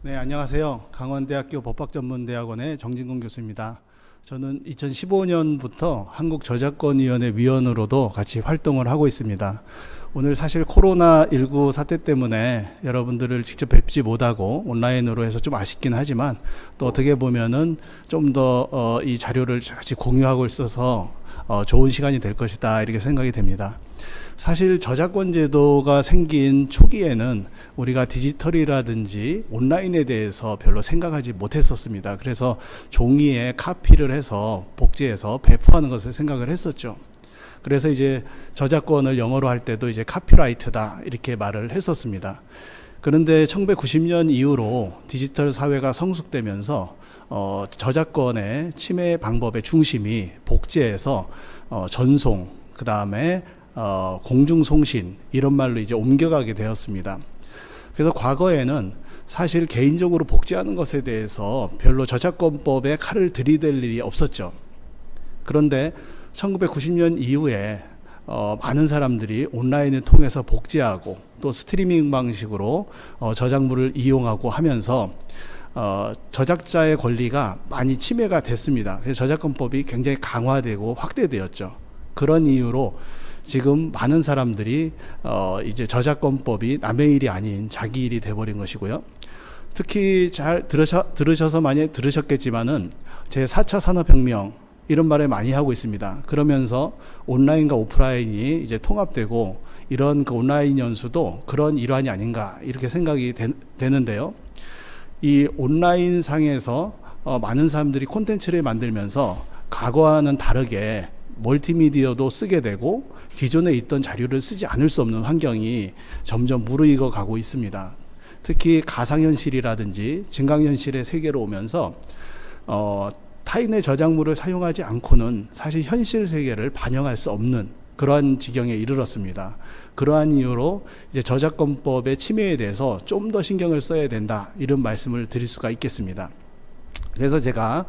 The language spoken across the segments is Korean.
네, 안녕하세요. 강원대학교 법학전문대학원의 정진공 교수입니다. 저는 2015년부터 한국저작권위원회 위원으로도 같이 활동을 하고 있습니다. 오늘 사실 코로나19 사태 때문에 여러분들을 직접 뵙지 못하고 온라인으로 해서 좀 아쉽긴 하지만 또 어떻게 보면은 좀 더 이 자료를 같이 공유하고 있어서 좋은 시간이 될 것이다 이렇게 생각이 됩니다. 사실 저작권 제도가 생긴 초기에는 우리가 디지털이라든지 온라인에 대해서 별로 생각하지 못했었습니다. 그래서 종이에 카피를 해서 복제해서 배포하는 것을 생각을 했었죠. 그래서 이제 저작권을 영어로 할 때도 이제 카피라이트다 이렇게 말을 했었습니다. 그런데 1990년 이후로 디지털 사회가 성숙되면서 저작권의 침해 방법의 중심이 복제해서 전송, 그 다음에 공중송신 이런 말로 이제 옮겨가게 되었습니다. 그래서 과거에는 사실 개인적으로 복제하는 것에 대해서 별로 저작권법에 칼을 들이댈 일이 없었죠. 그런데 1990년 이후에 많은 사람들이 온라인을 통해서 복제하고 또 스트리밍 방식으로 저작물을 이용하고 하면서 저작자의 권리가 많이 침해가 됐습니다. 그래서 저작권법이 굉장히 강화되고 확대되었죠. 그런 이유로 지금 많은 사람들이 이제 저작권법이 남의 일이 아닌 자기 일이 돼버린 것이고요. 특히 잘 들으셔서 많이 들으셨겠지만은 제4차 산업혁명 이런 말을 많이 하고 있습니다. 그러면서 온라인과 오프라인이 이제 통합되고 이런 그 온라인 연수도 그런 일환이 아닌가 이렇게 생각이 되는데요. 이 온라인 상에서 많은 사람들이 콘텐츠를 만들면서 과거와는 다르게 멀티미디어도 쓰게 되고 기존에 있던 자료를 쓰지 않을 수 없는 환경이 점점 무르익어 가고 있습니다. 특히 가상현실이라든지 증강현실의 세계로 오면서 타인의 저작물을 사용하지 않고는 사실 현실 세계를 반영할 수 없는 그러한 지경에 이르렀습니다. 그러한 이유로 이제 저작권법의 침해에 대해서 좀 더 신경을 써야 된다 이런 말씀을 드릴 수가 있겠습니다. 그래서 제가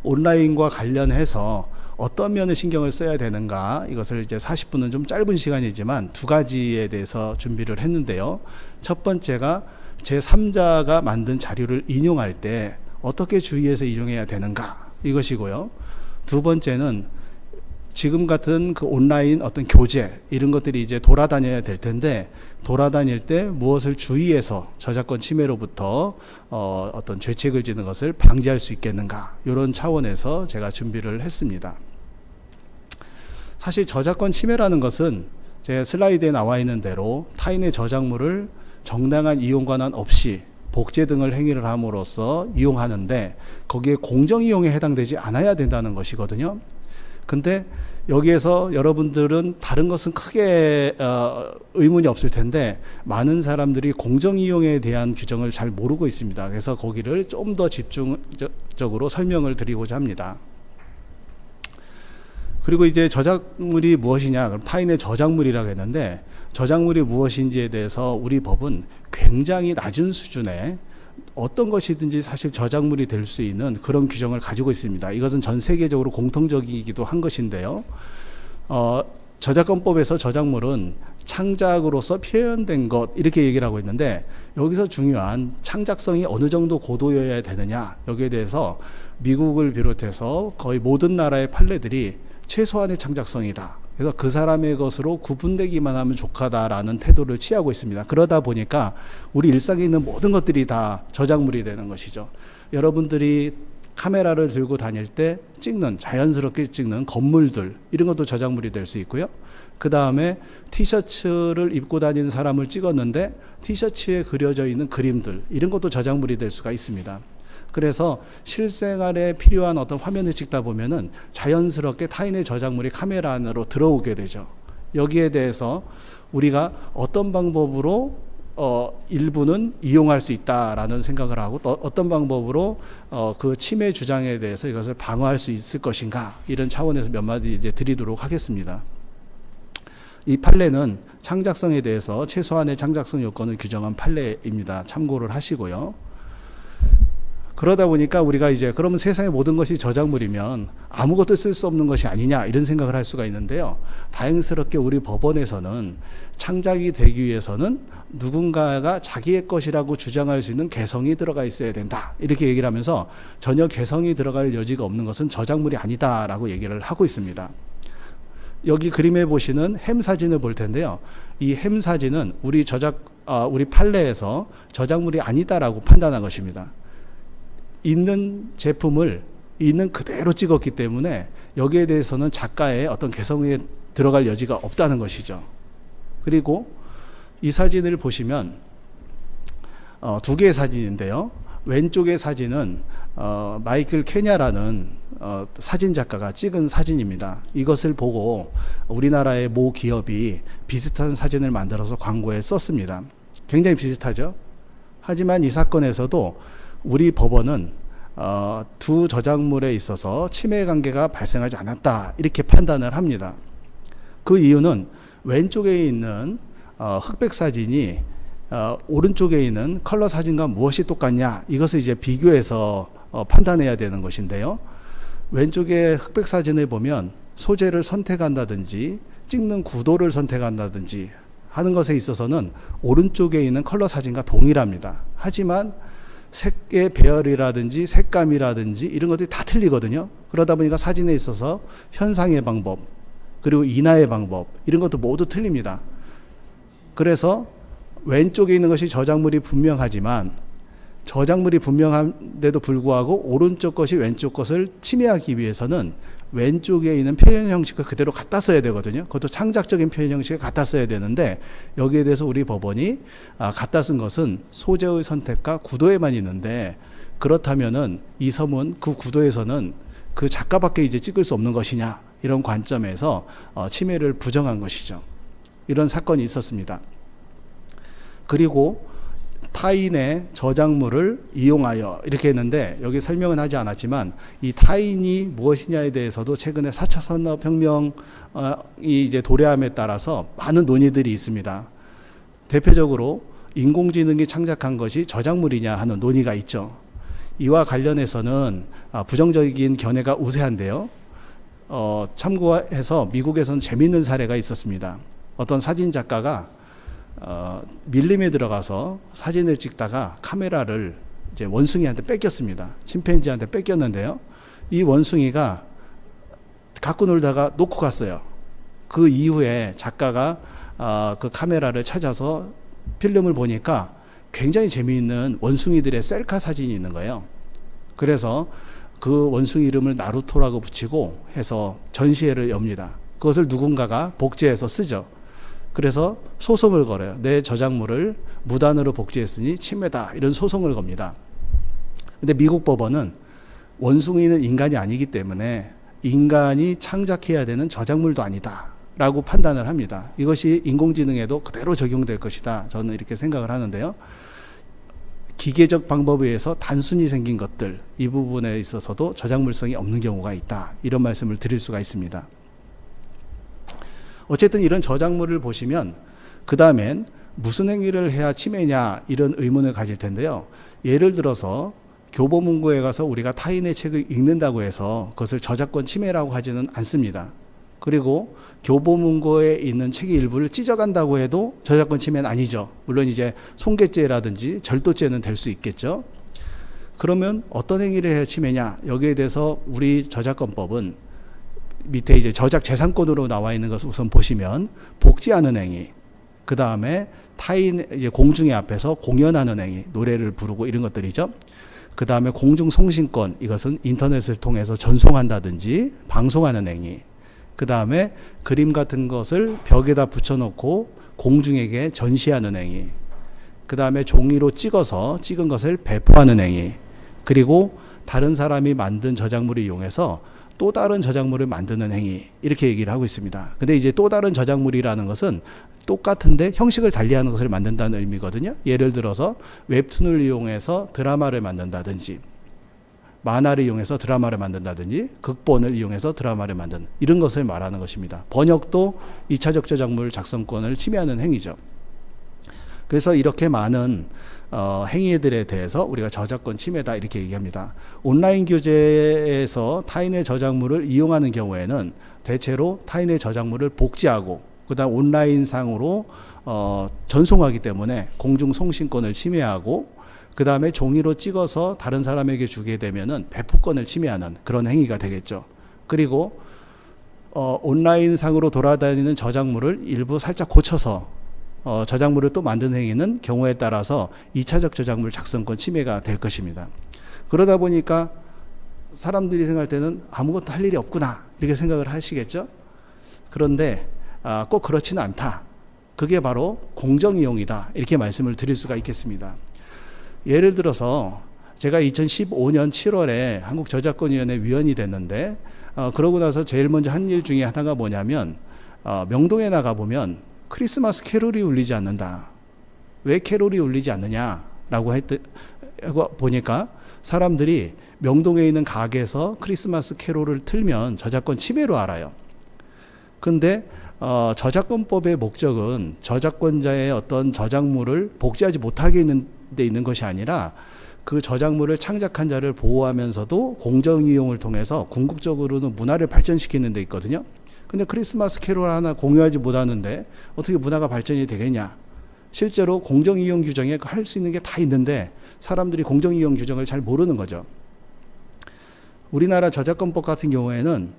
온라인과 관련해서 어떤 면을 신경을 써야 되는가 이것을 이제 40분은 좀 짧은 시간이지만 두 가지에 대해서 준비를 했는데요. 첫 번째가 제3자가 만든 자료를 인용할 때 어떻게 주의해서 인용해야 되는가 이것이고요. 두 번째는 지금 같은 그 온라인 어떤 교재 이런 것들이 이제 돌아다녀야 될 텐데 돌아다닐 때 무엇을 주의해서 저작권 침해로부터 어떤 죄책을 지는 것을 방지할 수 있겠는가 이런 차원에서 제가 준비를 했습니다. 사실 저작권 침해라는 것은 제 슬라이드에 나와 있는 대로 타인의 저작물을 정당한 이용 권한 없이 복제 등을 행위를 함으로써 이용하는데 거기에 공정 이용에 해당되지 않아야 된다는 것이거든요. 근데 여기에서 여러분들은 다른 것은 크게 의문이 없을 텐데 많은 사람들이 공정 이용에 대한 규정을 잘 모르고 있습니다. 그래서 거기를 좀 더 집중적으로 설명을 드리고자 합니다. 그리고 이제 저작물이 무엇이냐, 그럼 타인의 저작물이라고 했는데 저작물이 무엇인지에 대해서 우리 법은 굉장히 낮은 수준의 어떤 것이든지 사실 저작물이 될 수 있는 그런 규정을 가지고 있습니다. 이것은 전 세계적으로 공통적이기도 한 것인데요. 저작권법에서 저작물은 창작으로서 표현된 것 이렇게 얘기를 하고 있는데 여기서 중요한 창작성이 어느 정도 고도여야 되느냐 여기에 대해서 미국을 비롯해서 거의 모든 나라의 판례들이 최소한의 창작성이다. 그래서 그 사람의 것으로 구분되기만 하면 족하다라는 태도를 취하고 있습니다. 그러다 보니까 우리 일상에 있는 모든 것들이 다 저작물이 되는 것이죠. 여러분들이 카메라를 들고 다닐 때 자연스럽게 찍는 건물들 이런 것도 저작물이 될 수 있고요. 그 다음에 티셔츠를 입고 다니는 사람을 찍었는데 티셔츠에 그려져 있는 그림들 이런 것도 저작물이 될 수가 있습니다. 그래서 실생활에 필요한 어떤 화면을 찍다 보면은 자연스럽게 타인의 저작물이 카메라 안으로 들어오게 되죠. 여기에 대해서 우리가 어떤 방법으로 일부는 이용할 수 있다라는 생각을 하고 또 어떤 방법으로 그 침해 주장에 대해서 이것을 방어할 수 있을 것인가 이런 차원에서 몇 마디 이제 드리도록 하겠습니다. 이 판례는 창작성에 대해서 최소한의 창작성 요건을 규정한 판례입니다. 참고를 하시고요. 그러다 보니까 우리가 이제 그러면 세상의 모든 것이 저작물이면 아무것도 쓸 수 없는 것이 아니냐 이런 생각을 할 수가 있는데요. 다행스럽게 우리 법원에서는 창작이 되기 위해서는 누군가가 자기의 것이라고 주장할 수 있는 개성이 들어가 있어야 된다. 이렇게 얘기를 하면서 전혀 개성이 들어갈 여지가 없는 것은 저작물이 아니다라고 얘기를 하고 있습니다. 여기 그림에 보시는 햄 사진을 볼 텐데요. 이 햄 사진은 우리 판례에서 저작물이 아니다라고 판단한 것입니다. 있는 제품을 있는 그대로 찍었기 때문에 여기에 대해서는 작가의 어떤 개성에 들어갈 여지가 없다는 것이죠. 그리고 이 사진을 보시면 두 개의 사진인데요. 왼쪽의 사진은 마이클 케냐라는 사진 작가가 찍은 사진입니다. 이것을 보고 우리나라의 모 기업이 비슷한 사진을 만들어서 광고에 썼습니다. 굉장히 비슷하죠. 하지만 이 사건에서도 우리 법원은 두 저작물에 있어서 침해 관계가 발생하지 않았다 이렇게 판단을 합니다. 그 이유는 왼쪽에 있는 흑백 사진이 오른쪽에 있는 컬러 사진과 무엇이 똑같냐 이것을 이제 비교해서 판단해야 되는 것인데요. 왼쪽에 흑백 사진을 보면 소재를 선택한다든지 찍는 구도를 선택한다든지 하는 것에 있어서는 오른쪽에 있는 컬러 사진과 동일합니다. 하지만 색의 배열이라든지 색감이라든지 이런 것들이 다 틀리거든요. 그러다 보니까 사진에 있어서 현상의 방법 그리고 인화의 방법 이런 것도 모두 틀립니다. 그래서 왼쪽에 있는 것이 저작물이 분명하지만 저작물이 분명한데도 불구하고 오른쪽 것이 왼쪽 것을 침해하기 위해서는 왼쪽에 있는 표현 형식을 그대로 갖다 써야 되거든요. 그것도 창작적인 표현 형식을 갖다 써야 되는데 여기에 대해서 우리 법원이 갖다 쓴 것은 소재의 선택과 구도에만 있는데 그렇다면은 이 서문 그 구도에서는 그 작가밖에 이제 찍을 수 없는 것이냐 이런 관점에서 침해를 부정한 것이죠. 이런 사건이 있었습니다. 그리고 타인의 저작물을 이용하여 이렇게 했는데 여기 설명은 하지 않았지만 이 타인이 무엇이냐에 대해서도 최근에 4차 산업혁명이 이제 도래함에 따라서 많은 논의들이 있습니다. 대표적으로 인공지능이 창작한 것이 저작물이냐 하는 논의가 있죠. 이와 관련해서는 부정적인 견해가 우세한데요. 참고해서 미국에서는 재미있는 사례가 있었습니다. 어떤 사진 작가가 밀림에 들어가서 사진을 찍다가 카메라를 이제 원숭이한테 뺏겼습니다. 침팬지한테 뺏겼는데요. 이 원숭이가 갖고 놀다가 놓고 갔어요. 그 이후에 작가가 그 카메라를 찾아서 필름을 보니까 굉장히 재미있는 원숭이들의 셀카 사진이 있는 거예요. 그래서 그 원숭이 이름을 나루토라고 붙이고 해서 전시회를 엽니다. 그것을 누군가가 복제해서 쓰죠. 그래서 소송을 걸어요. 내 저작물을 무단으로 복제했으니 침해다. 이런 소송을 겁니다. 근데 미국 법원은 원숭이는 인간이 아니기 때문에 인간이 창작해야 되는 저작물도 아니다. 라고 판단을 합니다. 이것이 인공지능에도 그대로 적용될 것이다. 저는 이렇게 생각을 하는데요. 기계적 방법에 의해서 단순히 생긴 것들, 이 부분에 있어서도 저작물성이 없는 경우가 있다. 이런 말씀을 드릴 수가 있습니다. 어쨌든 이런 저작물을 보시면 그 다음엔 무슨 행위를 해야 침해냐 이런 의문을 가질 텐데요. 예를 들어서 교보문고에 가서 우리가 타인의 책을 읽는다고 해서 그것을 저작권 침해라고 하지는 않습니다. 그리고 교보문고에 있는 책의 일부를 찢어간다고 해도 저작권 침해는 아니죠. 물론 이제 손괴죄라든지 절도죄는 될 수 있겠죠. 그러면 어떤 행위를 해야 침해냐? 여기에 대해서 우리 저작권법은 밑에 이제 저작 재산권으로 나와 있는 것을 우선 보시면 복제하는 행위, 그 다음에 타인 이제 공중의 앞에서 공연하는 행위, 노래를 부르고 이런 것들이죠. 그 다음에 공중송신권, 이것은 인터넷을 통해서 전송한다든지 방송하는 행위. 그 다음에 그림 같은 것을 벽에다 붙여놓고 공중에게 전시하는 행위. 그 다음에 종이로 찍어서 찍은 것을 배포하는 행위. 그리고 다른 사람이 만든 저작물을 이용해서 또 다른 저작물을 만드는 행위, 이렇게 얘기를 하고 있습니다. 근데 이제 또 다른 저작물이라는 것은 똑같은데 형식을 달리하는 것을 만든다는 의미거든요. 예를 들어서 웹툰을 이용해서 드라마를 만든다든지 만화를 이용해서 드라마를 만든다든지 극본을 이용해서 드라마를 만드는 이런 것을 말하는 것입니다. 번역도 2차적 저작물 작성권을 침해하는 행위죠. 그래서 이렇게 많은 행위들에 대해서 우리가 저작권 침해다 이렇게 얘기합니다. 온라인 교재에서 타인의 저작물을 이용하는 경우에는 대체로 타인의 저작물을 복제하고 그다음 온라인상으로 전송하기 때문에 공중송신권을 침해하고 그 다음에 종이로 찍어서 다른 사람에게 주게 되면은 배포권을 침해하는 그런 행위가 되겠죠. 그리고 온라인상으로 돌아다니는 저작물을 일부 살짝 고쳐서 저작물을 또 만드는 행위는 경우에 따라서 2차적 저작물 작성권 침해가 될 것입니다. 그러다 보니까 사람들이 생각할 때는 아무것도 할 일이 없구나 이렇게 생각을 하시겠죠. 그런데 꼭 그렇지는 않다. 그게 바로 공정이용이다 이렇게 말씀을 드릴 수가 있겠습니다. 예를 들어서 제가 2015년 7월에 한국저작권위원회 위원이 됐는데 그러고 나서 제일 먼저 한 일 중에 하나가 뭐냐면 명동에 나가보면 크리스마스 캐롤이 울리지 않는다. 왜 캐롤이 울리지 않느냐라고 보니까 사람들이 명동에 있는 가게에서 크리스마스 캐롤을 틀면 저작권 침해로 알아요. 근데 저작권법의 목적은 저작권자의 어떤 저작물을 복제하지 못하게 있는 것이 아니라 그 저작물을 창작한 자를 보호하면서도 공정이용을 통해서 궁극적으로는 문화를 발전시키는 데 있거든요. 근데 크리스마스 캐롤 하나 공유하지 못하는데 어떻게 문화가 발전이 되겠냐. 실제로 공정이용 규정에 할 수 있는 게 다 있는데 사람들이 공정이용 규정을 잘 모르는 거죠. 우리나라 저작권법 같은 경우에는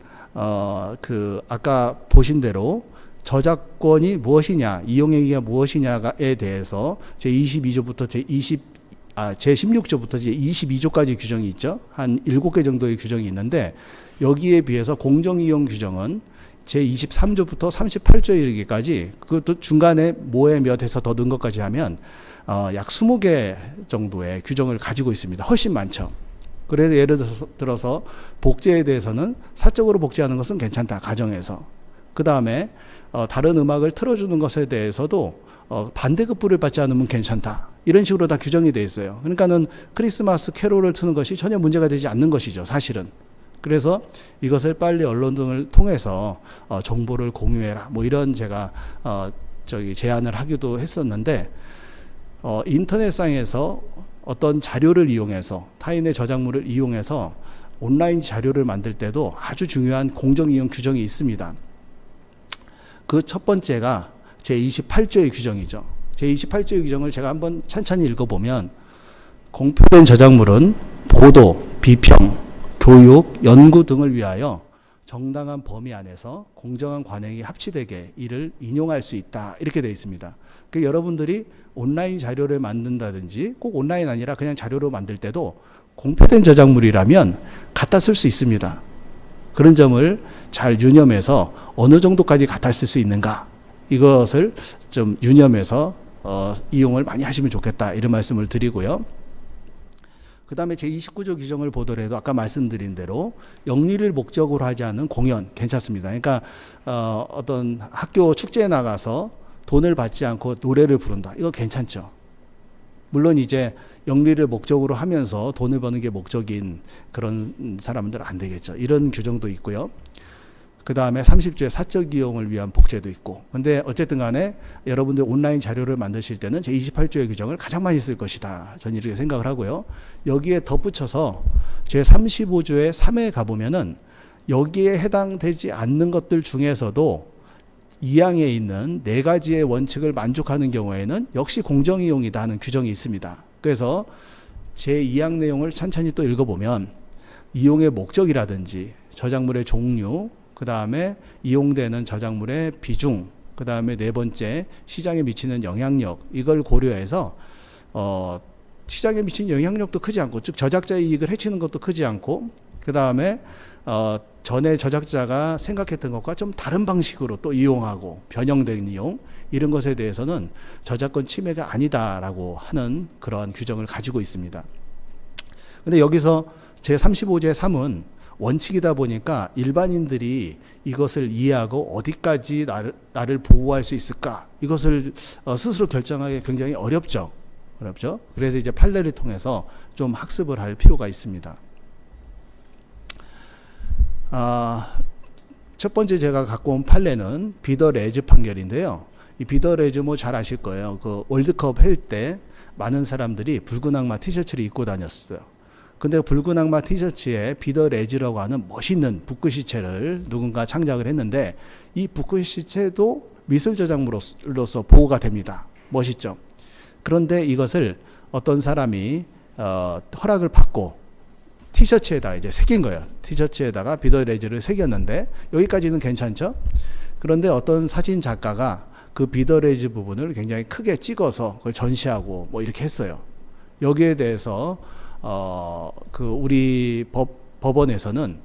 아까 보신 대로 저작권이 무엇이냐, 이용행위가 무엇이냐에 대해서 제22조부터 제16조부터 제22조까지 규정이 있죠. 한 7개 정도의 규정이 있는데 여기에 비해서 공정이용 규정은 제23조부터 38조에 이르기까지 그것도 중간에 뭐에 몇 해서 더 넣은 것까지 하면 약 20개 정도의 규정을 가지고 있습니다. 훨씬 많죠. 그래서 예를 들어서 복제에 대해서는 사적으로 복제하는 것은 괜찮다. 가정에서. 그 다음에 다른 음악을 틀어주는 것에 대해서도 반대급부를 받지 않으면 괜찮다. 이런 식으로 다 규정이 되어 있어요. 그러니까는 크리스마스 캐롤을 트는 것이 전혀 문제가 되지 않는 것이죠. 사실은. 그래서 이것을 빨리 언론 등을 통해서 정보를 공유해라. 뭐 이런 제가 제안을 하기도 했었는데 인터넷상에서 어떤 자료를 이용해서 타인의 저작물을 이용해서 온라인 자료를 만들 때도 아주 중요한 공정이용 규정이 있습니다. 그 첫 번째가 제28조의 규정이죠. 제28조의 규정을 제가 한번 천천히 읽어보면 공표된 저작물은 보도, 비평, 교육, 연구 등을 위하여 정당한 범위 안에서 공정한 관행이 합치되게 이를 인용할 수 있다. 이렇게 되어 있습니다. 그러니까 여러분들이 온라인 자료를 만든다든지 꼭 온라인 아니라 그냥 자료로 만들 때도 공표된 저작물이라면 갖다 쓸 수 있습니다. 그런 점을 잘 유념해서 어느 정도까지 갖다 쓸 수 있는가 이것을 좀 유념해서 이용을 많이 하시면 좋겠다 이런 말씀을 드리고요. 그 다음에 제29조 규정을 보더라도 아까 말씀드린 대로 영리를 목적으로 하지 않은 공연 괜찮습니다. 그러니까 어떤 학교 축제에 나가서 돈을 받지 않고 노래를 부른다. 이거 괜찮죠. 물론 이제 영리를 목적으로 하면서 돈을 버는 게 목적인 그런 사람들은 안 되겠죠. 이런 규정도 있고요. 그 다음에 30조의 사적 이용을 위한 복제도 있고. 근데 어쨌든 간에 여러분들 온라인 자료를 만드실 때는 제28조의 규정을 가장 많이 쓸 것이다. 저는 이렇게 생각을 하고요. 여기에 덧붙여서 제35조의 3에 가보면은 여기에 해당되지 않는 것들 중에서도 2항에 있는 4가지의 원칙을 만족하는 경우에는 역시 공정이용이다 하는 규정이 있습니다. 그래서 제2항 내용을 천천히 또 읽어보면 이용의 목적이라든지 저작물의 종류, 그 다음에 이용되는 저작물의 비중, 그 다음에 4번째 시장에 미치는 영향력, 이걸 고려해서 시장에 미치는 영향력도 크지 않고, 즉 저작자의 이익을 해치는 것도 크지 않고, 그 다음에 전에 저작자가 생각했던 것과 좀 다른 방식으로 또 이용하고 변형된 이용, 이런 것에 대해서는 저작권 침해가 아니다라고 하는 그러한 규정을 가지고 있습니다. 근데 여기서 제35조의 3은 원칙이다 보니까 일반인들이 이것을 이해하고 어디까지 나를 보호할 수 있을까, 이것을 스스로 결정하기 굉장히 어렵죠. 그래서 이제 판례를 통해서 좀 학습을 할 필요가 있습니다. 첫 번째 제가 갖고 온 판례는 비더 레즈 판결인데요. 이 비더 레즈 뭐 잘 아실 거예요. 그 월드컵 할 때 많은 사람들이 붉은 악마 티셔츠를 입고 다녔어요. 근데 붉은 악마 티셔츠에 비더 레즈라고 하는 멋있는 붓글 시체를 누군가 창작을 했는데 이 붓글 시체도 미술 저작물로서 보호가 됩니다. 멋있죠. 그런데 이것을 어떤 사람이 허락을 받고 티셔츠에다 이제 새긴 거예요. 티셔츠에다가 비더 레즈를 새겼는데 여기까지는 괜찮죠. 그런데 어떤 사진 작가가 그 비더 레즈 부분을 굉장히 크게 찍어서 그걸 전시하고 뭐 이렇게 했어요. 여기에 대해서 그 우리 법원에서는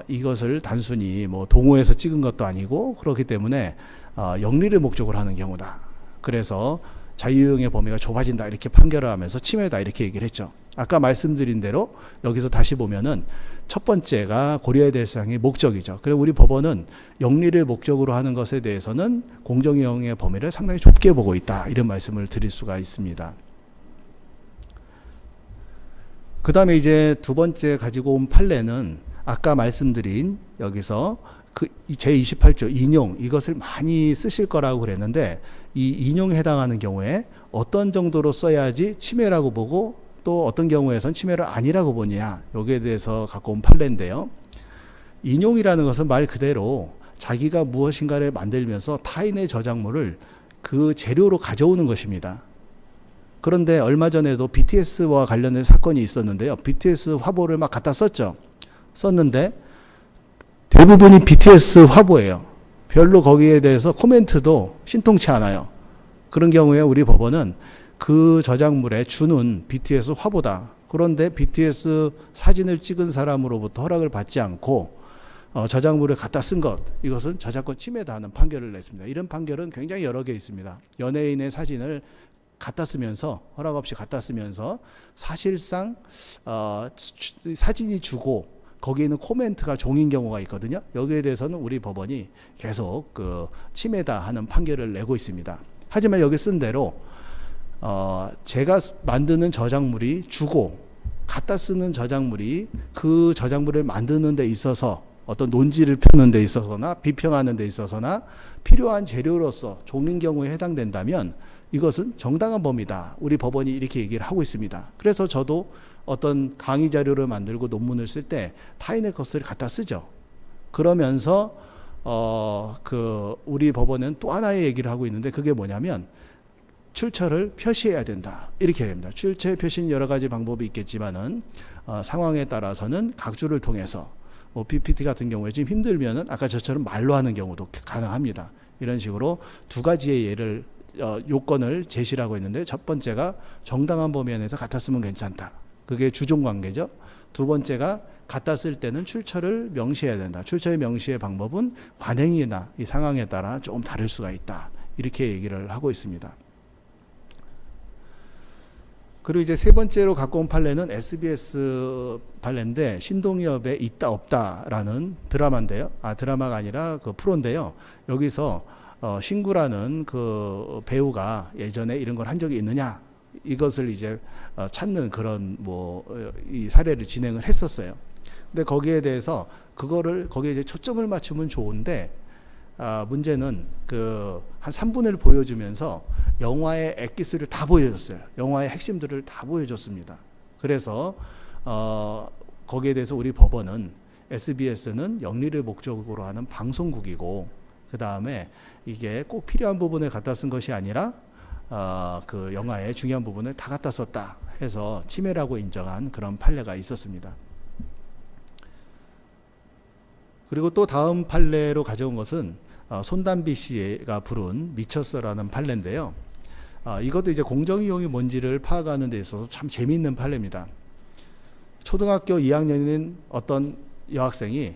이것을 단순히 뭐 동호회에서 찍은 것도 아니고 그렇기 때문에 영리를 목적으로 하는 경우다. 그래서 자유이용의 범위가 좁아진다 이렇게 판결을 하면서 침해다 이렇게 얘기를 했죠. 아까 말씀드린 대로 여기서 다시 보면은 첫 번째가 고려해야 될 사항이 목적이죠. 그래서 우리 법원은 영리를 목적으로 하는 것에 대해서는 공정이용의 범위를 상당히 좁게 보고 있다 이런 말씀을 드릴 수가 있습니다. 그 다음에 이제 두 번째 가지고 온 판례는 아까 말씀드린 여기서 그 제28조 인용 이것을 많이 쓰실 거라고 그랬는데 이 인용에 해당하는 경우에 어떤 정도로 써야지 침해라고 보고 또 어떤 경우에선 침해를 아니라고 보냐 여기에 대해서 갖고 온 판례인데요. 인용이라는 것은 말 그대로 자기가 무엇인가를 만들면서 타인의 저작물을 그 재료로 가져오는 것입니다. 그런데 얼마 전에도 BTS와 관련된 사건이 있었는데요. BTS 화보를 막 갖다 썼는데 대부분이 BTS 화보예요. 별로 거기에 대해서 코멘트도 신통치 않아요. 그런 경우에 우리 법원은 그 저작물에 주는 BTS 화보다. 그런데 BTS 사진을 찍은 사람으로부터 허락을 받지 않고 저작물을 갖다 쓴 것, 이것은 저작권 침해다 하는 판결을 냈습니다. 이런 판결은 굉장히 여러 개 있습니다. 연예인의 사진을 갖다 쓰면서 허락 없이 갖다 쓰면서 사실상 사진이 주고 거기에 있는 코멘트가 종인 경우가 있거든요. 여기에 대해서는 우리 법원이 계속 그 침해다 하는 판결을 내고 있습니다. 하지만 여기 쓴 대로 제가 만드는 저작물이 주고 갖다 쓰는 저작물이 그 저작물을 만드는 데 있어서 어떤 논지를 펴는 데 있어서나 비평하는 데 있어서나 필요한 재료로서 종인 경우에 해당된다면 이것은 정당한 범위다. 우리 법원이 이렇게 얘기를 하고 있습니다. 그래서 저도 어떤 강의 자료를 만들고 논문을 쓸 때 타인의 것을 갖다 쓰죠. 그러면서 우리 법원은 또 하나의 얘기를 하고 있는데 그게 뭐냐면 출처를 표시해야 된다. 이렇게 해야 됩니다. 출처의 표시는 여러 가지 방법이 있겠지만은 상황에 따라서는 각주를 통해서 뭐 PPT 같은 경우에 지금 힘들면은 아까 저처럼 말로 하는 경우도 가능합니다. 이런 식으로 두 가지의 예를 요건을 제시를 하고 있는데 첫 번째가 정당한 범위 안에서 갖다 쓰면 괜찮다. 그게 주종 관계죠. 두 번째가 갖다 쓸 때는 출처를 명시해야 된다. 출처의 명시의 방법은 관행이나 이 상황에 따라 조금 다를 수가 있다. 이렇게 얘기를 하고 있습니다. 그리고 이제 세 번째로 갖고 온 판례는 SBS 판례인데 신동엽의 있다 없다라는 드라마인데요. 드라마가 아니라 그 프로인데요. 여기서 신구라는 그 배우가 예전에 이런 걸 한 적이 있느냐 이것을 이제 찾는 그런 이 사례를 진행을 했었어요. 근데 거기에 대해서 거기에 이제 초점을 맞추면 좋은데 문제는 한 3분을 보여주면서 영화의 엑기스를 다 보여줬어요. 영화의 핵심들을 다 보여줬습니다. 그래서 거기에 대해서 우리 법원은 SBS는 영리를 목적으로 하는 방송국이고 그 다음에 이게 꼭 필요한 부분을 갖다 쓴 것이 아니라 그 영화의 중요한 부분을 다 갖다 썼다 해서 침해라고 인정한 그런 판례가 있었습니다. 그리고 또 다음 판례로 가져온 것은 손담비 씨가 부른 미쳤어라는 판례인데요. 이것도 이제 공정이용이 뭔지를 파악하는 데 있어서 참 재미있는 판례입니다. 초등학교 2학년인 어떤 여학생이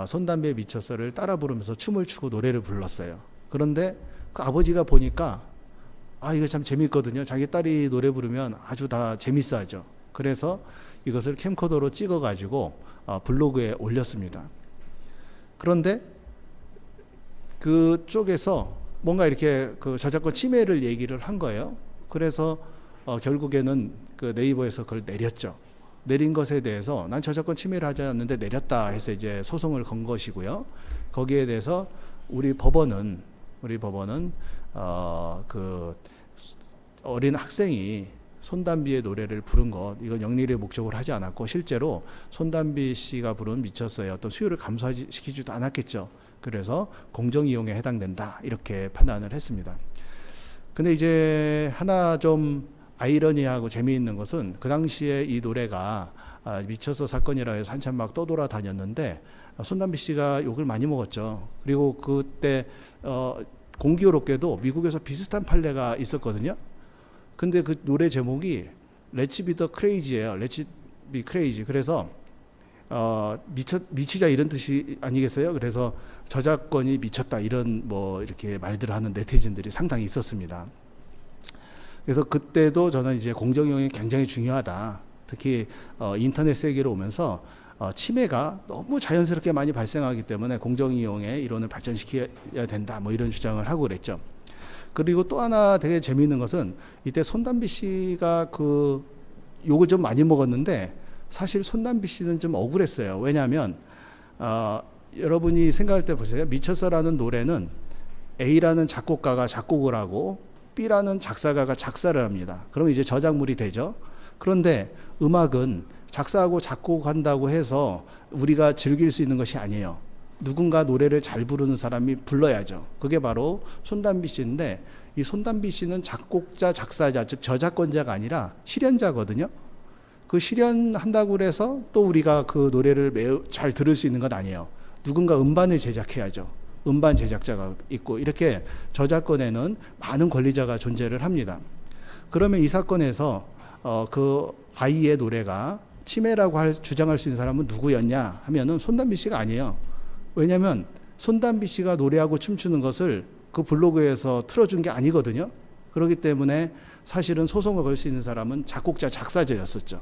손담비의 미쳤어를 따라 부르면서 춤을 추고 노래를 불렀어요. 그런데 그 아버지가 보니까 이거 참 재밌거든요. 자기 딸이 노래 부르면 아주 다 재밌어 하죠. 그래서 이것을 캠코더로 찍어 가지고 블로그에 올렸습니다. 그런데 그쪽에서 뭔가 이렇게 그 저작권 침해를 얘기를 한 거예요. 그래서 결국에는 그 네이버에서 그걸 내렸죠. 내린 것에 대해서 난 저작권 침해를 하지 않는데 내렸다 해서 이제 소송을 건 것이고요. 거기에 대해서 우리 법원은 그 어린 학생이 손담비의 노래를 부른 것, 이건 영리를 목적으로 하지 않았고 실제로 손담비 씨가 부른 미쳤어의 어떤 수요를 감소시키지도 않았겠죠. 그래서 공정이용에 해당된다 이렇게 판단을 했습니다. 근데 이제 하나 좀 아이러니하고 재미있는 것은 그 당시에 이 노래가 미쳐서 사건이라 해서 한참 막 떠돌아다녔는데 손담비 씨가 욕을 많이 먹었죠. 그리고 그때 공교롭게도 미국에서 비슷한 판례가 있었거든요. 근데 그 노래 제목이 Let's Be the Crazy예요. Let's Be Crazy. 그래서 미치자 이런 뜻이 아니겠어요? 그래서 저작권이 미쳤다 이런 뭐 이렇게 말들을 하는 네티즌들이 상당히 있었습니다. 그래서 그때도 저는 이제 공정이용이 굉장히 중요하다. 특히 인터넷 세계로 오면서 침해가 너무 자연스럽게 많이 발생하기 때문에 공정이용의 이론을 발전시켜야 된다. 뭐 이런 주장을 하고 그랬죠. 그리고 또 하나 되게 재미있는 것은 이때 손담비 씨가 그 욕을 좀 많이 먹었는데 사실 손담비 씨는 좀 억울했어요. 왜냐하면 여러분이 생각할 때 보세요. 미쳤어라는 노래는 A라는 작곡가가 작곡을 하고 B라는 작사가가 작사를 합니다. 그러면 이제 저작물이 되죠. 그런데 음악은 작사하고 작곡한다고 해서 우리가 즐길 수 있는 것이 아니에요. 누군가 노래를 잘 부르는 사람이 불러야죠. 그게 바로 손담비 씨인데 이 손담비 씨는 작곡자, 작사자, 즉 저작권자가 아니라 실현자거든요. 그 실현한다고 해서 또 우리가 그 노래를 매우 잘 들을 수 있는 건 아니에요. 누군가 음반을 제작해야죠. 음반 제작자가 있고 이렇게 저작권에는 많은 권리자가 존재를 합니다. 그러면 이 사건에서 그 아이의 노래가 침해라고 주장할 수 있는 사람은 누구였냐 하면은 손담비 씨가 아니에요. 왜냐하면 손담비 씨가 노래하고 춤추는 것을 그 블로그에서 틀어준 게 아니거든요. 그렇기 때문에 사실은 소송을 걸 수 있는 사람은 작곡자, 작사자였었죠.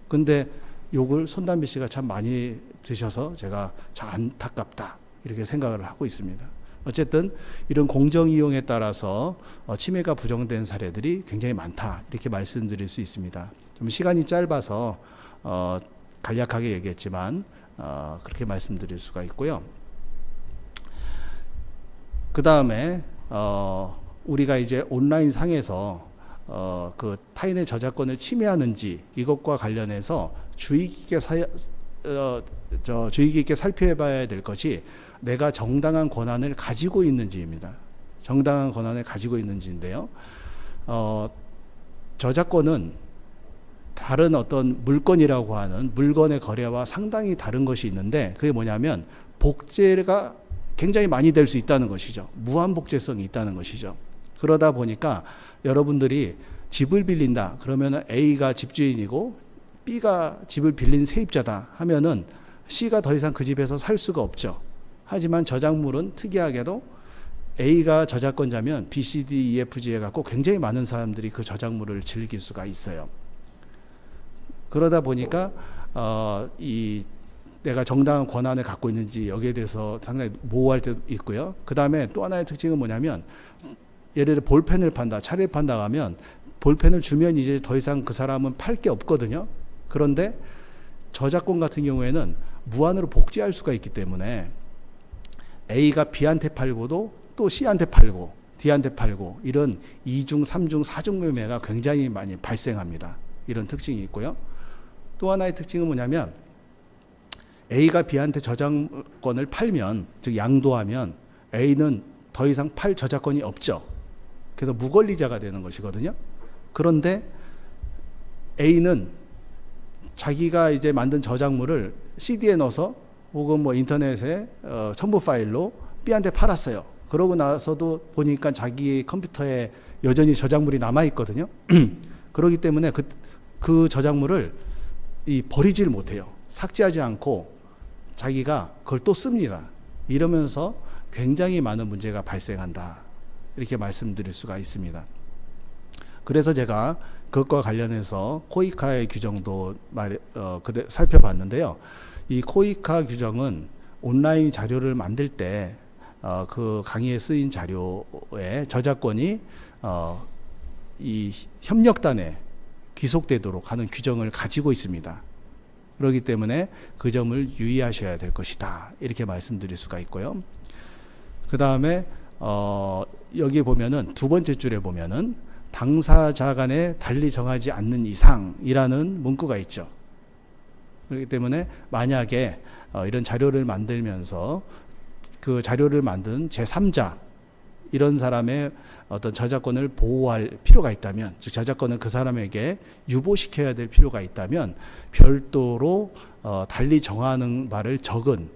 근데 욕을 손담비 씨가 참 많이 드셔서 제가 참 안타깝다 이렇게 생각을 하고 있습니다. 어쨌든 이런 공정이용에 따라서 침해가 부정된 사례들이 굉장히 많다 이렇게 말씀드릴 수 있습니다. 좀 시간이 짧아서 간략하게 얘기했지만 그렇게 말씀드릴 수가 있고요. 그 다음에 우리가 이제 온라인 상에서 그 타인의 저작권을 침해하는지 이것과 관련해서 주의 깊게 살펴봐야 될 것이 내가 정당한 권한을 가지고 있는지입니다. 정당한 권한을 가지고 있는지인데요. 저작권은 다른 어떤 물건이라고 하는 물건의 거래와 상당히 다른 것이 있는데 그게 뭐냐면 복제가 굉장히 많이 될 수 있다는 것이죠. 무한 복제성이 있다는 것이죠. 그러다 보니까 여러분들이 집을 빌린다 그러면 A가 집주인이고 B가 집을 빌린 세입자다 하면은 C가 더 이상 그 집에서 살 수가 없죠. 하지만 저작물은 특이하게도 A가 저작권자면 B, C, D, E, F, G 해갖고 굉장히 많은 사람들이 그 저작물을 즐길 수가 있어요. 그러다 보니까 내가 정당한 권한을 갖고 있는지 여기에 대해서 상당히 모호할 때도 있고요. 그 다음에 또 하나의 특징은 뭐냐면 예를 들어 볼펜을 판다, 차를 판다 하면 볼펜을 주면 이제 더 이상 그 사람은 팔 게 없거든요. 그런데 저작권 같은 경우에는 무한으로 복제할 수가 있기 때문에 A가 B한테 팔고도 또 C한테 팔고 D한테 팔고 이런 2중, 3중, 4중 매매가 굉장히 많이 발생합니다. 이런 특징이 있고요. 또 하나의 특징은 뭐냐면 A가 B한테 저작권을 팔면 즉 양도하면 A는 더 이상 팔 저작권이 없죠. 그래서 무권리자가 되는 것이거든요. 그런데 A는 자기가 이제 만든 저작물을 CD에 넣어서 혹은 뭐 인터넷에 첨부 파일로 B한테 팔았어요. 그러고 나서도 보니까 자기 컴퓨터에 여전히 저작물이 남아 있거든요. 그렇기 때문에 그 저작물을 버리질 못해요. 삭제하지 않고 자기가 그걸 또 씁니다. 이러면서 굉장히 많은 문제가 발생한다. 이렇게 말씀드릴 수가 있습니다. 그래서 제가 그것과 관련해서 코이카의 규정도 살펴봤는데요. 이 코이카 규정은 온라인 자료를 만들 때 그 강의에 쓰인 자료의 저작권이 이 협력단에 귀속되도록 하는 규정을 가지고 있습니다. 그렇기 때문에 그 점을 유의하셔야 될 것이다. 이렇게 말씀드릴 수가 있고요. 그 다음에 여기 보면은 두 번째 줄에 보면은 당사자 간에 달리 정하지 않는 이상이라는 문구가 있죠. 그렇기 때문에 만약에 이런 자료를 만들면서 그 자료를 만든 제3자 이런 사람의 어떤 저작권을 보호할 필요가 있다면, 즉 저작권을 그 사람에게 유보시켜야 될 필요가 있다면 별도로 달리 정하는 바를 적은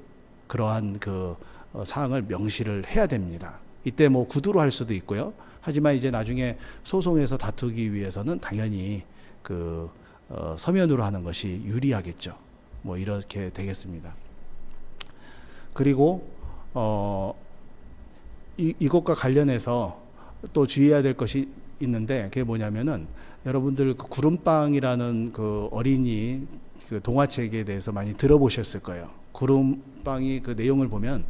그러한 그 사항을 명시를 해야 됩니다. 이때 뭐 구두로 할 수도 있고요. 하지만 이제 나중에 소송에서 다투기 위해서는 당연히 그 서면으로 하는 것이 유리하겠죠. 뭐 이렇게 되겠습니다. 그리고 이것과 관련해서 또 주의해야 될 것이 있는데, 그게 뭐냐면은 여러분들 그 구름빵이라는 그 어린이 그 동화책에 대해서 많이 들어보셨을 거예요. 구름빵이 그 내용을 보면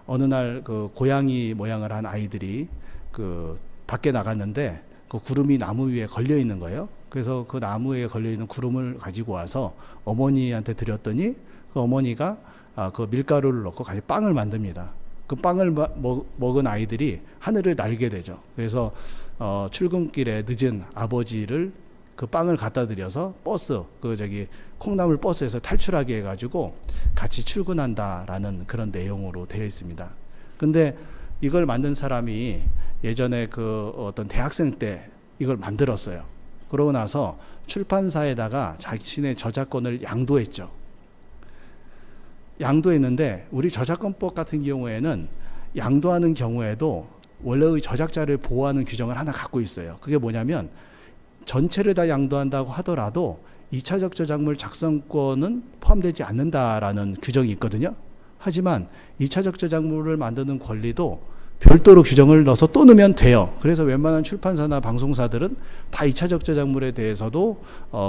어느 날 그 고양이 모양을 한 아이들이 그 밖에 나갔는데 그 구름이 나무 위에 걸려 있는 거예요. 그래서 그 나무에 걸려 있는 구름을 가지고 와서 어머니한테 드렸더니 그 어머니가 그 밀가루를 넣고 같이 빵을 만듭니다. 그 빵을 먹은 아이들이 하늘을 날게 되죠. 그래서 출근길에 늦은 아버지를 그 빵을 갖다 드려서 버스, 콩나물 버스에서 탈출하게 해가지고 같이 출근한다라는 그런 내용으로 되어 있습니다. 근데 이걸 만든 사람이 예전에 그 어떤 대학생 때 이걸 만들었어요. 그러고 나서 출판사에다가 자신의 저작권을 양도했죠. 양도했는데 우리 저작권법 같은 경우에는 양도하는 경우에도 원래의 저작자를 보호하는 규정을 하나 갖고 있어요. 그게 뭐냐면 전체를 다 양도한다고 하더라도 2차적 저작물 작성권은 포함되지 않는다라는 규정이 있거든요. 하지만 2차적 저작물을 만드는 권리도 별도로 규정을 넣어서 또 넣으면 돼요. 그래서 웬만한 출판사나 방송사들은 다 2차적 저작물에 대해서도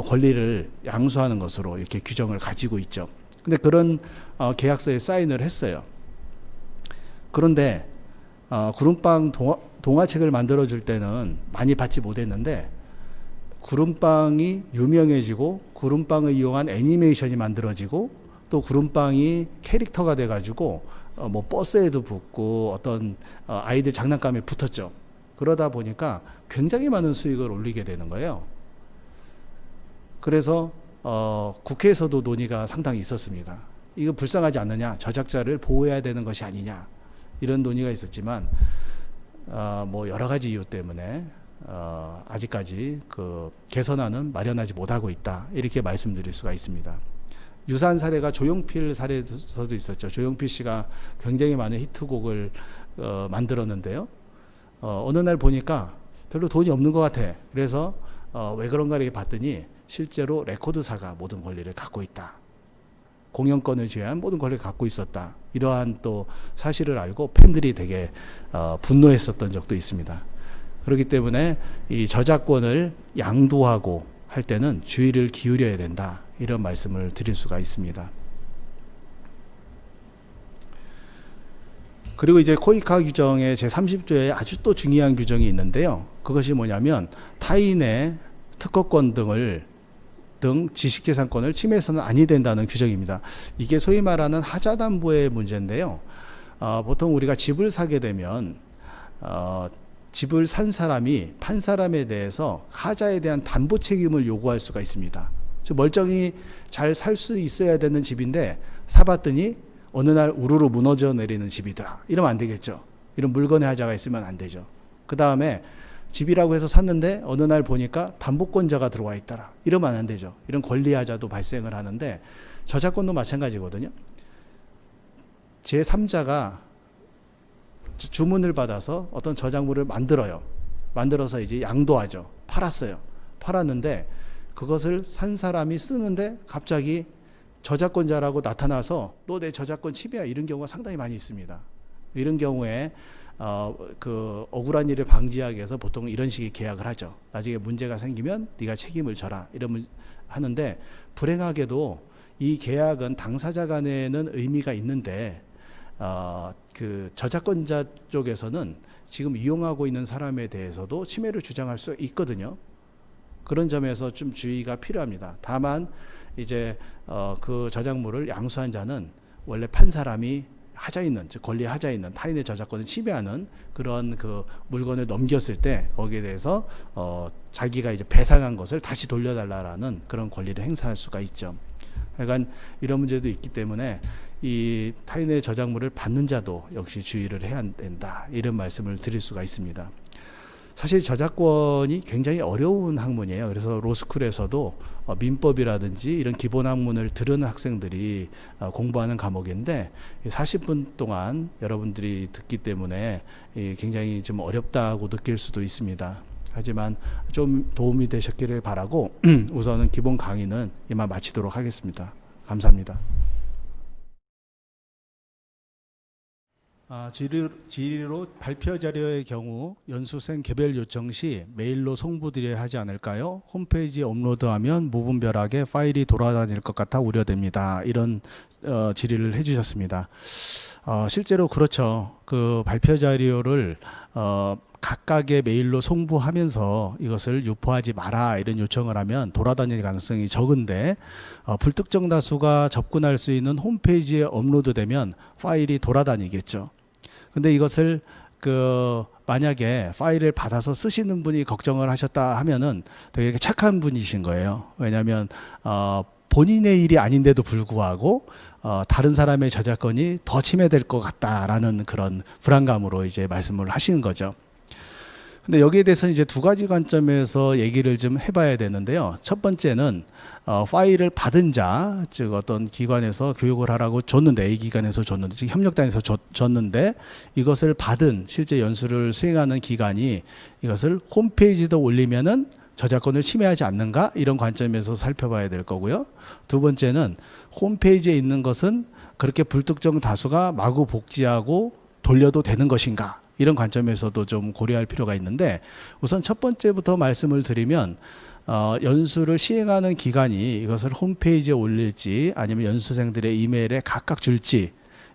권리를 양수하는 것으로 이렇게 규정을 가지고 있죠. 근데 그런 계약서에 사인을 했어요. 그런데 구름빵 동화책을 만들어줄 때는 많이 받지 못했는데 구름빵이 유명해지고 구름빵을 이용한 애니메이션이 만들어지고 또 구름빵이 캐릭터가 돼가지고 뭐 버스에도 붙고 어떤 아이들 장난감에 붙었죠. 그러다 보니까 굉장히 많은 수익을 올리게 되는 거예요. 그래서 국회에서도 논의가 상당히 있었습니다. 이거 불쌍하지 않느냐, 저작자를 보호해야 되는 것이 아니냐, 이런 논의가 있었지만 뭐 여러 가지 이유 때문에 아직까지 그 개선안은 마련하지 못하고 있다, 이렇게 말씀드릴 수가 있습니다. 유사한 사례가 조용필 사례에서도 있었죠. 조용필 씨가 굉장히 많은 히트곡을 만들었는데요. 어느 날 보니까 별로 돈이 없는 것 같아. 그래서 왜 그런가 이렇게 봤더니 실제로 레코드사가 모든 권리를 갖고 있다. 공연권을 제외한 모든 권리를 갖고 있었다. 이러한 또 사실을 알고 팬들이 되게 분노했었던 적도 있습니다. 그렇기 때문에 이 저작권을 양도하고 할 때는 주의를 기울여야 된다, 이런 말씀을 드릴 수가 있습니다. 그리고 이제 코이카 규정의 제30조에 아주 또 중요한 규정이 있는데요. 그것이 뭐냐면 타인의 특허권 등 지식재산권을 침해해서는 아니 된다는 규정입니다. 이게 소위 말하는 하자담보의 문제인데요. 보통 우리가 집을 사게 되면 집을 산 사람이 판 사람에 대해서 하자에 대한 담보 책임을 요구할 수가 있습니다. 즉 멀쩡히 잘 살 수 있어야 되는 집인데 사봤더니 어느 날 우르르 무너져 내리는 집이더라, 이러면 안 되겠죠. 이런 물건의 하자가 있으면 안 되죠. 그 다음에 집이라고 해서 샀는데 어느 날 보니까 담보권자가 들어와 있더라, 이러면 안 되죠. 이런 권리하자도 발생을 하는데 저작권도 마찬가지거든요. 제3자가 주문을 받아서 어떤 저작물을 만들어서 이제 양도하죠. 팔았어요. 팔았는데 그것을 산 사람이 쓰는데 갑자기 저작권자라고 나타나서 너 내 저작권 침해야, 이런 경우가 상당히 많이 있습니다. 이런 경우에 그 억울한 일을 방지하기 위해서 보통 이런 식의 계약을 하죠. 나중에 문제가 생기면 네가 책임을 져라, 이러면 하는데, 불행하게도 이 계약은 당사자 간에는 의미가 있는데 그 저작권자 쪽에서는 지금 이용하고 있는 사람에 대해서도 침해를 주장할 수 있거든요. 그런 점에서 좀 주의가 필요합니다. 다만 이제 그 저작물을 양수한 자는 원래 판 사람이 하자 있는, 즉 권리에 하자 있는 타인의 저작권을 침해하는 그런 그 물건을 넘겼을 때 거기에 대해서 자기가 이제 배상한 것을 다시 돌려달라라는 그런 권리를 행사할 수가 있죠. 그러니까 이런 문제도 있기 때문에 이 타인의 저작물을 받는 자도 역시 주의를 해야 된다, 이런 말씀을 드릴 수가 있습니다. 사실 저작권이 굉장히 어려운 학문이에요. 그래서 로스쿨에서도 민법이라든지 이런 기본 학문을 들은 학생들이 공부하는 과목인데 40분 동안 여러분들이 듣기 때문에 굉장히 좀 어렵다고 느낄 수도 있습니다. 하지만 좀 도움이 되셨기를 바라고 우선은 기본 강의는 이만 마치도록 하겠습니다. 감사합니다. 질의로 발표 자료의 경우 연수생 개별 요청 시 메일로 송부드려야 하지 않을까요? 홈페이지에 업로드하면 무분별하게 파일이 돌아다닐 것 같아 우려됩니다. 이런 질의를 해주셨습니다. 실제로 그렇죠. 그 발표 자료를 각각의 메일로 송부하면서 이것을 유포하지 마라 이런 요청을 하면 돌아다닐 가능성이 적은데 불특정 다수가 접근할 수 있는 홈페이지에 업로드되면 파일이 돌아다니겠죠. 근데 이것을 만약에 파일을 받아서 쓰시는 분이 걱정을 하셨다 하면은 되게 착한 분이신 거예요. 왜냐하면 본인의 일이 아닌데도 불구하고 다른 사람의 저작권이 더 침해될 것 같다라는 그런 불안감으로 이제 말씀을 하시는 거죠. 근데 여기에 대해서는 이제 두 가지 관점에서 얘기를 좀 해봐야 되는데요. 첫 번째는 파일을 받은 자, 즉 어떤 기관에서 교육을 하라고 줬는데, A 기관에서 줬는데, 즉 협력단에서 줬는데 이것을 받은 실제 연수를 수행하는 기관이 이것을 홈페이지도 올리면은 저작권을 침해하지 않는가, 이런 관점에서 살펴봐야 될 거고요. 두 번째는 홈페이지에 있는 것은 그렇게 불특정 다수가 마구 복제하고 돌려도 되는 것인가, 이런 관점에서도 좀 고려할 필요가 있는데, 우선 첫 번째부터 말씀을 드리면 연수를 시행하는 기관이 이것을 홈페이지에 올릴지 아니면 연수생들의 이메일에 각각 줄지,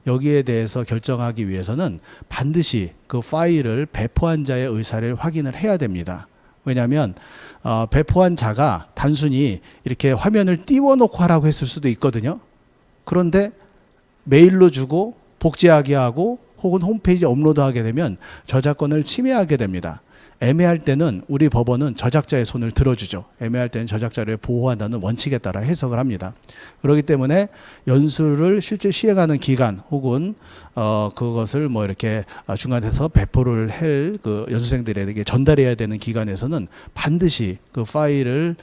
여기에 대해서 결정하기 위해서는 반드시 그 파일을 배포한 자의 의사를 확인을 해야 됩니다. 왜냐하면 배포한 자가 단순히 이렇게 화면을 띄워놓고 하라고 했을 수도 있거든요. 그런데 메일로 주고 복제하게 하고 혹은 홈페이지에 업로드하게 되면 저작권을 침해하게 됩니다. 애매할 때는 우리 법원은 저작자의 손을 들어주죠. 애매할 때는 저작자를 보호한다는 원칙에 따라 해석을 합니다. 그렇기 때문에 연수를 실제 시행하는 기관 혹은 그것을 뭐 이렇게 중간에서 배포를 할 그 연수생들에게 전달해야 되는 기관에서는 반드시 그 파일을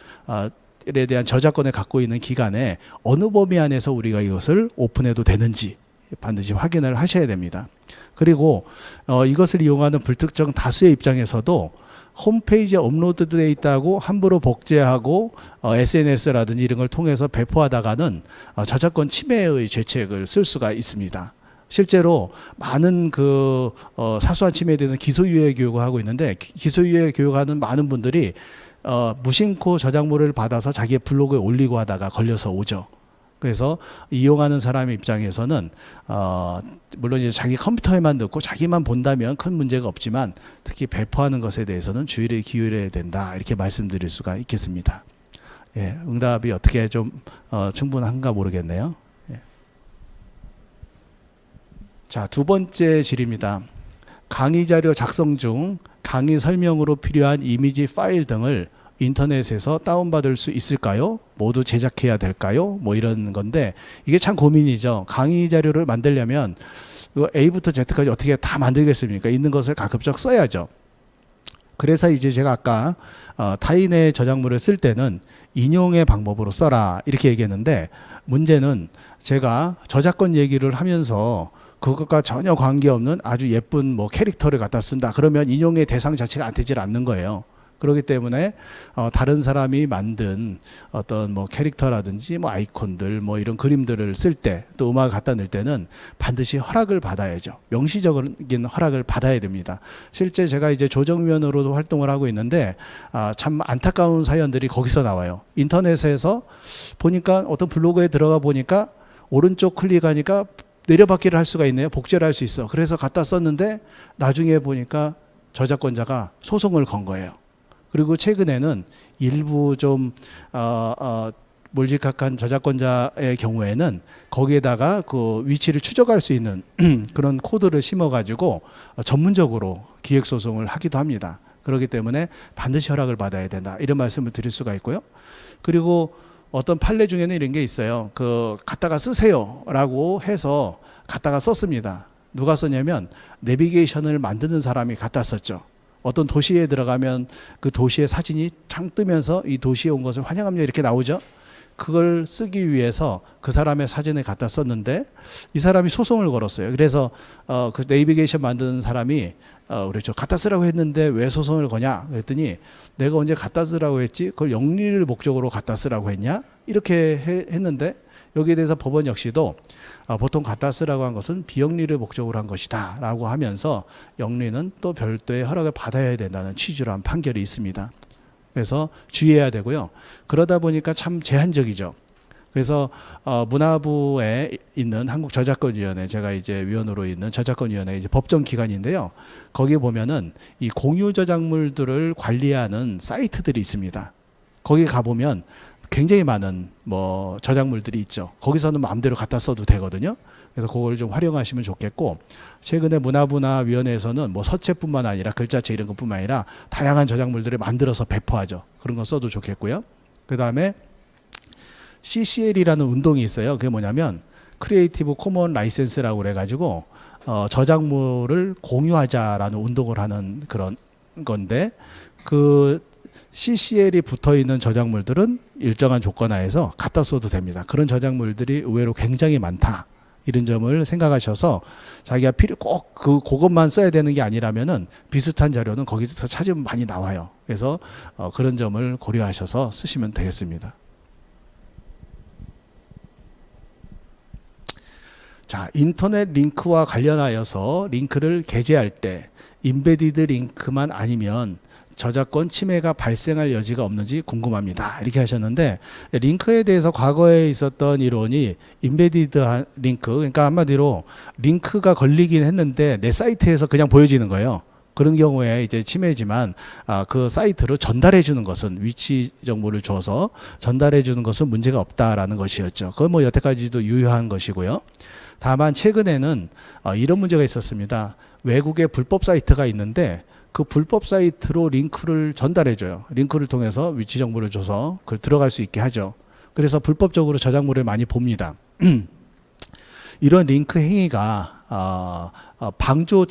에 대한 저작권을 갖고 있는 기관에 어느 범위 안에서 우리가 이것을 오픈해도 되는지 반드시 확인을 하셔야 됩니다. 그리고 이것을 이용하는 불특정 다수의 입장에서도 홈페이지에 업로드되어 있다고 함부로 복제하고 SNS라든지 이런 걸 통해서 배포하다가는 저작권 침해의 죄책을 쓸 수가 있습니다. 실제로 많은 사소한 침해에 대해서 기소유예 교육을 하고 있는데, 기소유예 교육하는 많은 분들이 무심코 저작물을 받아서 자기의 블로그에 올리고 하다가 걸려서 오죠. 그래서 이용하는 사람의 입장에서는 물론 이제 자기 컴퓨터에만 넣고 자기만 본다면 큰 문제가 없지만 특히 배포하는 것에 대해서는 주의를 기울여야 된다, 이렇게 말씀드릴 수가 있겠습니다. 예, 응답이 어떻게 좀 충분한가 모르겠네요. 예. 자, 두 번째 질의입니다. 강의 자료 작성 중 강의 설명으로 필요한 이미지 파일 등을 인터넷에서 다운받을 수 있을까요? 모두 제작해야 될까요? 뭐 이런 건데, 이게 참 고민이죠. 강의 자료를 만들려면 A부터 Z까지 어떻게 다 만들겠습니까? 있는 것을 가급적 써야죠. 그래서 이제 제가 아까 타인의 저작물을 쓸 때는 인용의 방법으로 써라 이렇게 얘기했는데, 문제는 제가 저작권 얘기를 하면서 그것과 전혀 관계없는 아주 예쁜 뭐 캐릭터를 갖다 쓴다 그러면 인용의 대상 자체가 안 되질 않는 거예요. 그렇기 때문에 다른 사람이 만든 어떤 뭐 캐릭터라든지 뭐 아이콘들 뭐 이런 그림들을 쓸 때, 또 음악을 갖다 넣을 때는 반드시 허락을 받아야죠. 명시적인 허락을 받아야 됩니다. 실제 제가 이제 조정위원으로도 활동을 하고 있는데 참 안타까운 사연들이 거기서 나와요. 인터넷에서 보니까 어떤 블로그에 들어가 보니까 오른쪽 클릭하니까 내려받기를 할 수가 있네요. 복제를 할 수 있어. 그래서 갖다 썼는데 나중에 보니까 저작권자가 소송을 건 거예요. 그리고 최근에는 일부 좀 몰직학한 저작권자의 경우에는 거기에다가 그 위치를 추적할 수 있는 그런 코드를 심어가지고 전문적으로 기획소송을 하기도 합니다. 그렇기 때문에 반드시 허락을 받아야 된다. 이런 말씀을 드릴 수가 있고요. 그리고 어떤 판례 중에는 이런 게 있어요. 그 갖다가 쓰세요라고 해서 갖다가 썼습니다. 누가 썼냐면 내비게이션을 만드는 사람이 갖다 썼죠. 어떤 도시에 들어가면 그 도시의 사진이 창 뜨면서 이 도시에 온 것을 환영합니다 이렇게 나오죠. 그걸 쓰기 위해서 그 사람의 사진을 갖다 썼는데 이 사람이 소송을 걸었어요. 그래서 그 내비게이션 만드는 사람이 그렇죠. 갖다 쓰라고 했는데 왜 소송을 거냐 그랬더니 내가 언제 갖다 쓰라고 했지? 그걸 영리를 목적으로 갖다 쓰라고 했냐? 이렇게 했는데 여기에 대해서 법원 역시도 보통 갖다 쓰라고 한 것은 비영리를 목적으로 한 것이다 라고 하면서 영리는 또 별도의 허락을 받아야 된다는 취지로 한 판결이 있습니다. 그래서 주의해야 되고요. 그러다 보니까 참 제한적이죠. 그래서 문화부에 있는 한국저작권위원회, 제가 이제 위원으로 있는 저작권위원회 이제 법정 기관인데요. 거기에 보면은 이 공유 저작물들을 관리하는 사이트들이 있습니다. 거기 가보면 굉장히 많은 뭐 저작물들이 있죠. 거기서는 마음대로 갖다 써도 되거든요. 그래서 그걸 좀 활용하시면 좋겠고, 최근에 문화부나 위원회에서는 뭐 서체뿐만 아니라 글자체 이런 것뿐만 아니라 다양한 저작물들을 만들어서 배포하죠. 그런 거 써도 좋겠고요. 그 다음에 CCL이라는 운동이 있어요. 그게 뭐냐면 크리에이티브 코먼 라이센스라고 그래가지고 저작물을 공유하자라는 운동을 하는 그런 건데, 그 CCL이 붙어 있는 저작물들은 일정한 조건 하에서 갖다 써도 됩니다. 그런 저작물들이 의외로 굉장히 많다. 이런 점을 생각하셔서 자기가 꼭 그것만 써야 되는 게 아니라면은 비슷한 자료는 거기서 찾으면 많이 나와요. 그래서 그런 점을 고려하셔서 쓰시면 되겠습니다. 자, 인터넷 링크와 관련하여서 링크를 게재할 때 임베디드 링크만 아니면 저작권 침해가 발생할 여지가 없는지 궁금합니다. 이렇게 하셨는데, 링크에 대해서 과거에 있었던 이론이 임베디드 링크, 그러니까 한마디로 링크가 걸리긴 했는데 내 사이트에서 그냥 보여지는 거예요. 그런 경우에 이제 침해지만 그 사이트로 전달해 주는 것은, 위치 정보를 줘서 전달해 주는 것은 문제가 없다라는 것이었죠. 그건 뭐 여태까지도 유효한 것이고요. 다만 최근에는 이런 문제가 있었습니다. 외국에 불법 사이트가 있는데 그 불법 사이트로 링크를 전달해줘요. 링크를 통해서 위치 정보를 줘서 그걸 들어갈 수 있게 하죠. 그래서 불법적으로 저작물을 많이 봅니다. 이런 링크 행위가 방조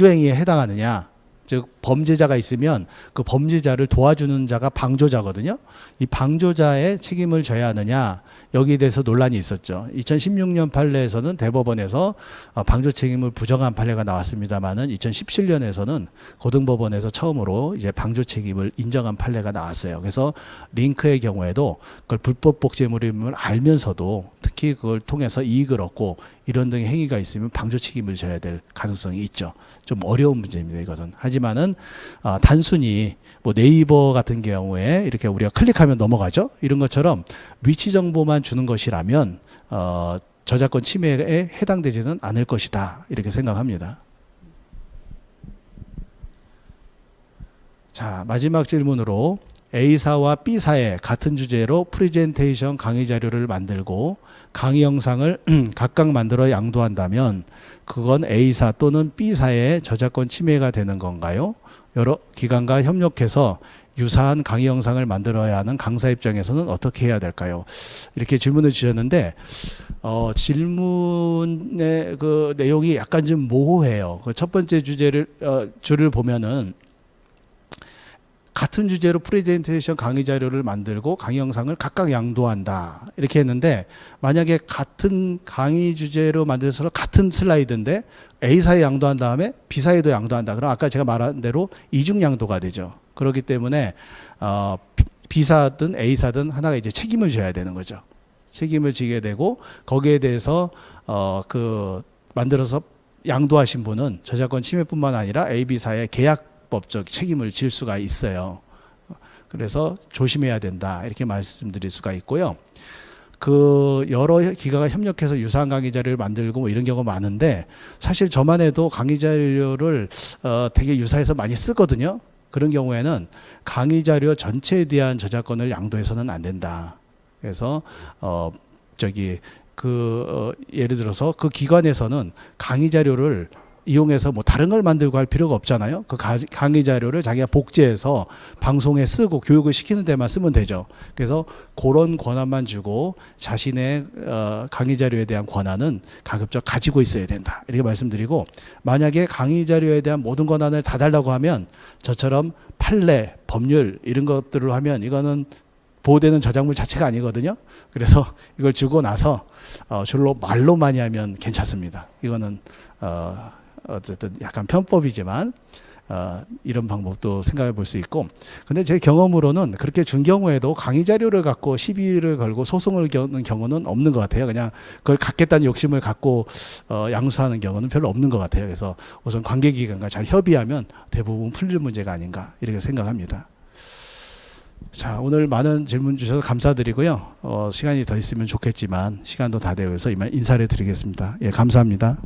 행위에 해당하느냐, 즉 범죄자가 있으면 그 범죄자를 도와주는 자가 방조자거든요. 이 방조자의 책임을 져야 하느냐, 여기에 대해서 논란이 있었죠. 2016년 판례에서는 대법원에서 방조 책임을 부정한 판례가 나왔습니다만은 2017년에서는 고등법원에서 처음으로 이제 방조 책임을 인정한 판례가 나왔어요. 그래서 링크의 경우에도 그걸 불법 복제물임을 알면서도 특히 그걸 통해서 이익을 얻고 이런 등의 행위가 있으면 방조 책임을 져야 될 가능성이 있죠. 좀 어려운 문제입니다, 이것은. 하지만은 단순히 뭐 네이버 같은 경우에 이렇게 우리가 클릭하면 넘어가죠. 이런 것처럼 위치 정보만 주는 것이라면 저작권 침해에 해당되지는 않을 것이다, 이렇게 생각합니다. 자, 마지막 질문으로 A사와 B사의 같은 주제로 프레젠테이션 강의 자료를 만들고 강의 영상을 각각 만들어 양도한다면 그건 A사 또는 B사의 저작권 침해가 되는 건가요? 여러 기관과 협력해서 유사한 강의 영상을 만들어야 하는 강사 입장에서는 어떻게 해야 될까요? 이렇게 질문을 주셨는데 질문의 그 내용이 약간 좀 모호해요. 그 첫 번째 줄을 보면은 같은 주제로 프레젠테이션 강의 자료를 만들고 강의 영상을 각각 양도한다, 이렇게 했는데, 만약에 같은 강의 주제로 만들어서 같은 슬라이드인데 A사에 양도한 다음에 B사에도 양도한다, 그럼 아까 제가 말한 대로 이중 양도가 되죠. 그렇기 때문에 B사든 A사든 하나가 이제 책임을 져야 되는 거죠. 책임을 지게 되고, 거기에 대해서 만들어서 양도하신 분은 저작권 침해뿐만 아니라 A, B사의 계약법적 책임을 질 수가 있어요. 그래서 조심해야 된다, 이렇게 말씀드릴 수가 있고요. 여러 기관과 협력해서 유사한 강의 자료를 만들고 뭐 이런 경우가 많은데, 사실 저만 해도 강의 자료를 되게 유사해서 많이 쓰거든요. 그런 경우에는 강의 자료 전체에 대한 저작권을 양도해서는 안 된다. 그래서 예를 들어서 그 기관에서는 강의 자료를 이용해서 뭐 다른 걸 만들고 할 필요가 없잖아요. 그 강의 자료를 자기가 복제해서 방송에 쓰고 교육을 시키는 데만 쓰면 되죠. 그래서 그런 권한만 주고 자신의 강의 자료에 대한 권한은 가급적 가지고 있어야 된다. 이렇게 말씀드리고, 만약에 강의 자료에 대한 모든 권한을 다 달라고 하면 저처럼 판례, 법률 이런 것들을 하면 이거는 보호되는 저작물 자체가 아니거든요. 그래서 이걸 주고 나서 줄로 말로 많이 하면 괜찮습니다. 이거는 어쨌든 약간 편법이지만 이런 방법도 생각해 볼 수 있고, 근데 제 경험으로는 그렇게 준 경우에도 강의 자료를 갖고 시비를 걸고 소송을 거는 경우는 없는 것 같아요. 그냥 그걸 갖겠다는 욕심을 갖고 양수하는 경우는 별로 없는 것 같아요. 그래서 우선 관계기관과 잘 협의하면 대부분 풀릴 문제가 아닌가 이렇게 생각합니다. 자, 오늘 많은 질문 주셔서 감사드리고요. 시간이 더 있으면 좋겠지만 시간도 다 되어 있어서 이만 인사를 드리겠습니다. 예, 감사합니다.